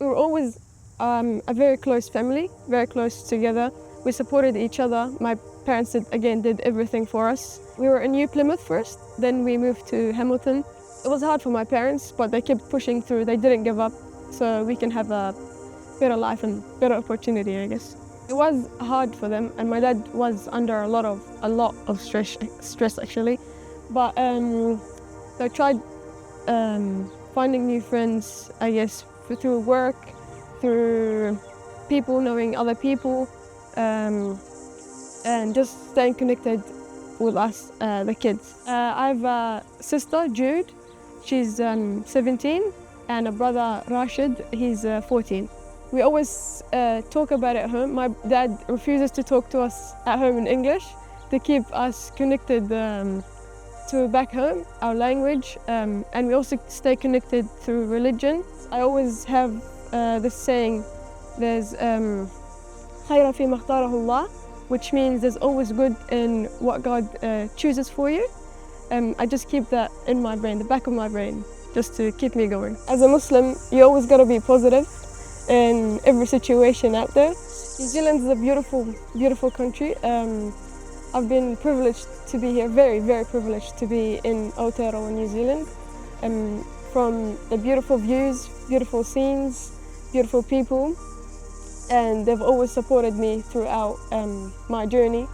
We were always a very close family, very close together. We supported each other. My parents did everything for us. We were in New Plymouth first, then we moved to Hamilton. It was hard for my parents, but they kept pushing through. They didn't give up, so we can have a better life and better opportunity, I guess. It was hard for them, and my dad was under a lot of stress actually. But they tried finding new friends, I guess, through work, through people knowing other people, and just staying connected with us, the kids. I have a sister, Jude. She's 17, and a brother, Rashid. He's 14. We always talk about it at home. My dad refuses to talk to us at home in English to keep us connected to back home, our language, and we also stay connected through religion. I always have this saying, there's خير فيما اختاره الله, which means there's always good in what God chooses for you. I just keep that in my brain, the back of my brain, just to keep me going. As a Muslim, you always got to be positive in every situation out there. New Zealand is a beautiful, beautiful country. I've been privileged to be here, very, very privileged to be in Aotearoa, New Zealand. From the beautiful views, beautiful scenes, beautiful people, and they've always supported me throughout my journey.